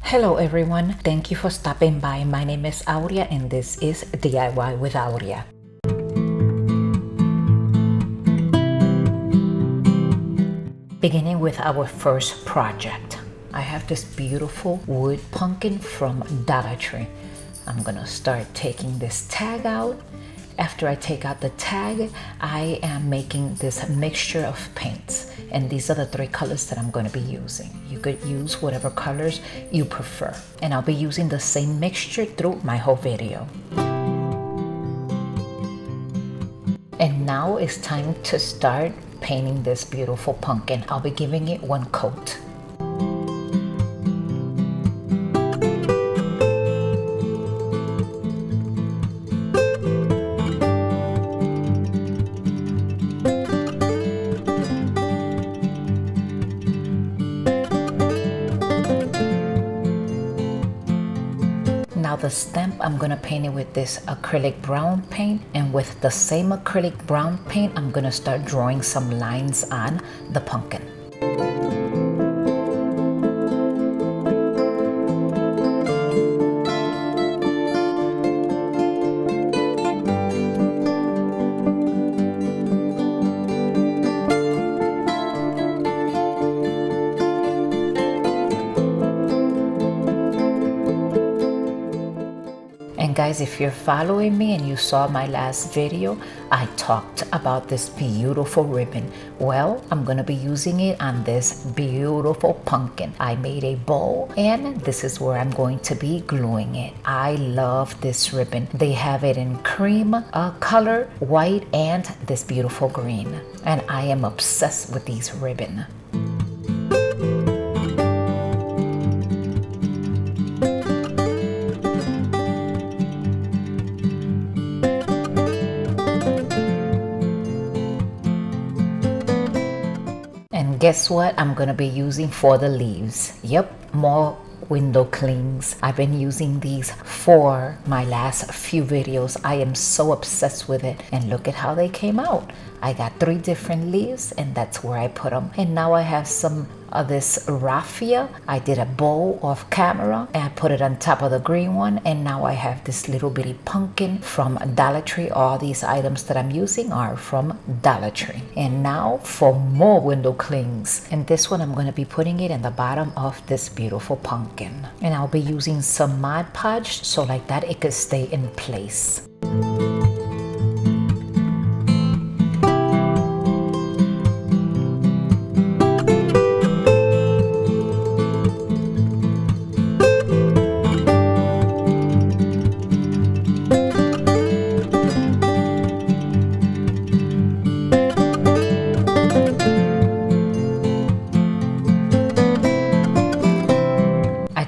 Hello everyone, thank you for stopping by. My name is Aurea and this is DIY with Aurea. Beginning with our first project. I have this beautiful wood pumpkin from Dollar Tree. I'm gonna start taking this tag out. After I take out the tag, I am making this mixture of paints. And these are the 3 colors that I'm going to be using. You could use whatever colors you prefer. And I'll be using the same mixture through my whole video. And now it's time to start painting this beautiful pumpkin. I'll be giving it 1 coat. Now the stamp, I'm gonna paint it with this acrylic brown paint, and with the same acrylic brown paint, I'm gonna start drawing some lines on the pumpkin. And guys, if you're following me and you saw my last video, I talked about this beautiful ribbon. Well, I'm gonna be using it on this beautiful pumpkin. I made a bow and this is where I'm going to be gluing it. I love this ribbon. They have it in cream color, white, and this beautiful green. And I am obsessed with these ribbon. And guess what I'm gonna be using for the leaves? Yep, more window clings. I've been using these for my last few videos. I am so obsessed with it, and look at how they came out. I got 3 different leaves and that's where I put them. And now I have some of this raffia. I did a bow off camera and I put it on top of the green one, and now I have this little bitty pumpkin from Dollar Tree. All these items that I'm using are from Dollar Tree. And now for more window clings, and this one I'm going to be putting it in the bottom of this beautiful pumpkin, and I'll be using some Mod Podge so like that it could stay in place.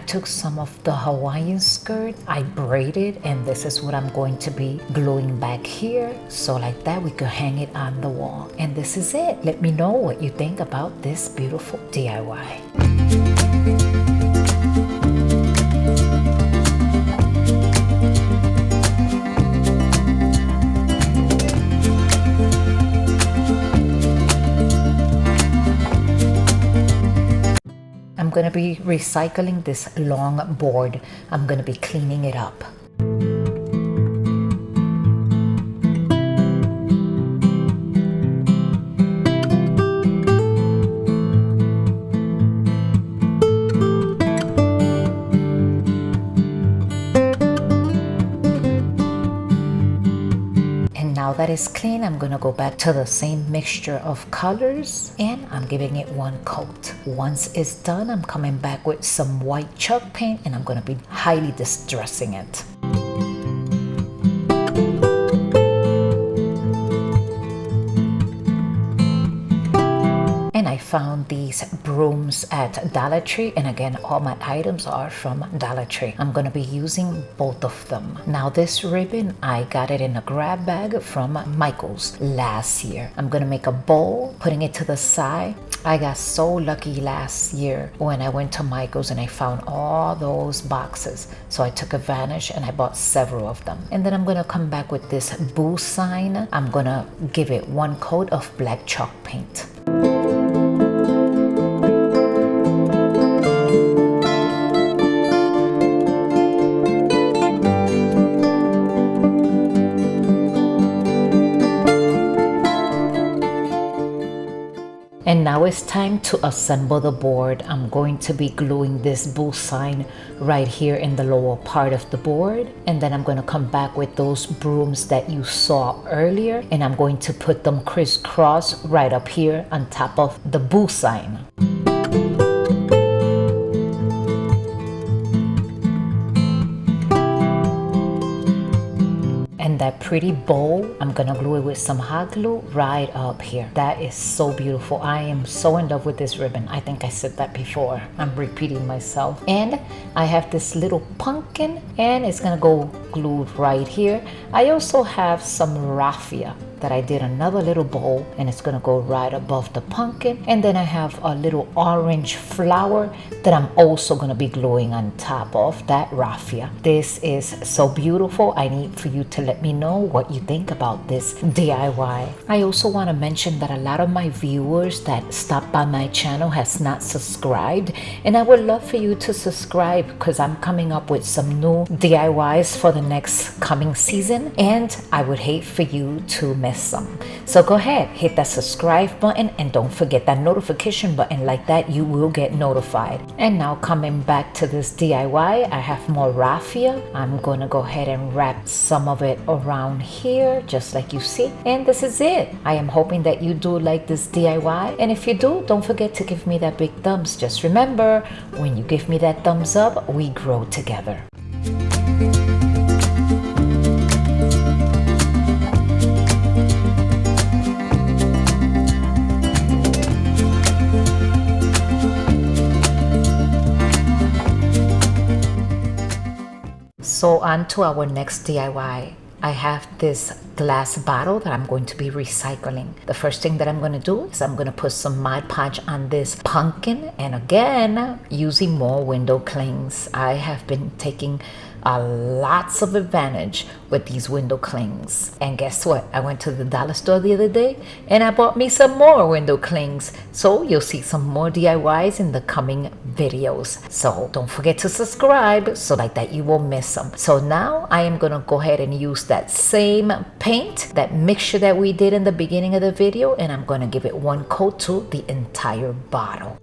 Took some of the Hawaiian skirt, I braided, and this is what I'm going to be gluing back here, so like that we could hang it on the wall. And this is it. Let me know what you think about this beautiful DIY. I'm going to be recycling this long board. I'm going to be cleaning it up. Now that it's clean, I'm gonna go back to the same mixture of colors and I'm giving it 1 coat. Once it's done, I'm coming back with some white chalk paint and I'm gonna be highly distressing it. And I found these brooms at Dollar Tree, and again, all my items are from Dollar Tree. I'm gonna be using both of them. Now this ribbon, I got it in a grab bag from Michael's last year. I'm gonna make a bow, putting it to the side. I got so lucky last year when I went to Michael's and I found all those boxes. So I took advantage and I bought several of them. And then I'm gonna come back with this boo sign. I'm gonna give it 1 coat of black chalk paint. And now it's time to assemble the board. I'm going to be gluing this bull sign right here in the lower part of the board. And then I'm going to come back with those brooms that you saw earlier. And I'm going to put them crisscross right up here on top of the bull sign. And that pretty bow, I'm gonna glue it with some hot glue right up here. That is so beautiful. I am so in love with this ribbon. I think I said that before. I'm repeating myself. And I have this little pumpkin and it's gonna go glued right here. I also have some raffia that I did another little bow, and it's gonna go right above the pumpkin. And then I have a little orange flower that I'm also gonna be gluing on top of that raffia. This is so beautiful. I need for you to let me know what you think about this DIY. I also want to mention that a lot of my viewers that stop by my channel has not subscribed, and I would love for you to subscribe because I'm coming up with some new DIYs for the next coming season, and I would hate for you to miss them. So go ahead, hit that subscribe button, and don't forget that notification button. Like that, you will get notified. And now coming back to this DIY, I have more raffia. I'm gonna go ahead and wrap some of it around here, just like you see. And this is it. I am hoping that you do like this DIY. And if you do, don't forget to give me that big thumbs. Just remember, when you give me that thumbs up, we grow together. So on to our next DIY. I have this glass bottle that I'm going to be recycling. The first thing that I'm going to do is I'm going to put some Mod Podge on this pumpkin, and again using more window clings. I have been taking lots of advantage with these window clings, and guess what? I went to the dollar store the other day and I bought me some more window clings. So you'll see some more DIYs in the coming videos. So don't forget to subscribe so like that you won't miss them. So now I am gonna go ahead and use that same paint, that mixture that we did in the beginning of the video, and I'm gonna give it one coat to the entire bottle.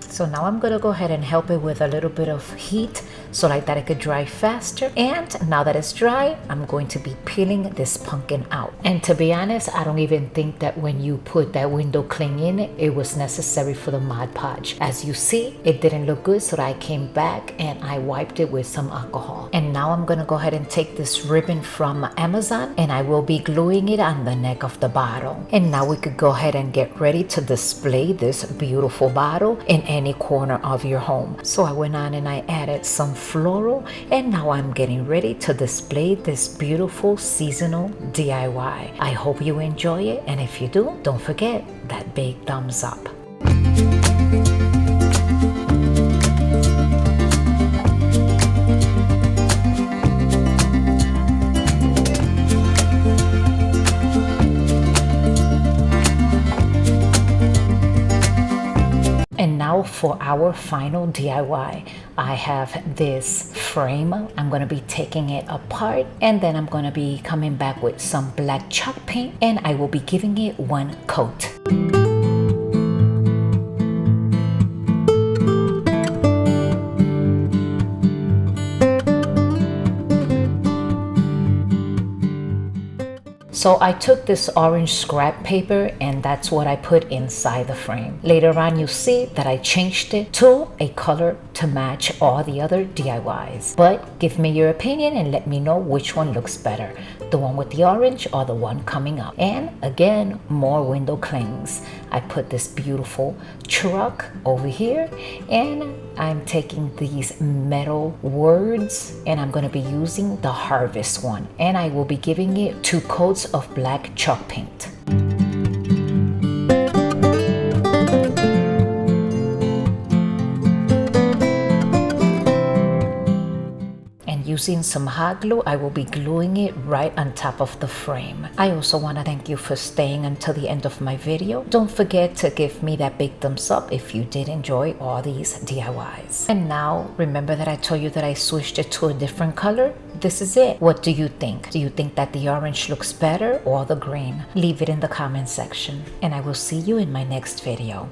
So now I'm gonna go ahead and help it with a little bit of heat so like that it could dry faster. And now that it's dry, I'm going to be peeling this pumpkin out. And to be honest, I don't even think that when you put that window cling in, it was necessary for the Mod Podge. As you see, it didn't look good, so I came back and I wiped it with some alcohol. And now I'm gonna go ahead and take this ribbon from Amazon and I will be gluing it on the neck of the bottle. And now we could go ahead and get ready to display this beautiful bottle in any corner of your home. So I went on and I added some floral, and now I'm getting ready to display this beautiful seasonal DIY. I hope you enjoy it, and if you do, don't forget that big thumbs up. And now for our final DIY, I have this frame. I'm going to be taking it apart, and then I'm going to be coming back with some black chalk paint, and I will be giving it one coat. So I took this orange scrap paper and that's what I put inside the frame. Later on, you see that I changed it to a color to match all the other DIYs. But give me your opinion and let me know which one looks better, the one with the orange or the one coming up. And again, more window clings. I put this beautiful truck over here, and I'm taking these metal words and I'm going to be using the harvest one, and I will be giving it 2 coats of black chalk paint. using some hot glue, I will be gluing it right on top of the frame. I also want to thank you for staying until the end of my video. Don't forget to give me that big thumbs up if you did enjoy all these DIYs. And now, remember that I told you that I switched it to a different color? This is it. What do you think? Do you think that the orange looks better or the green? Leave it in the comment section. And I will see you in my next video.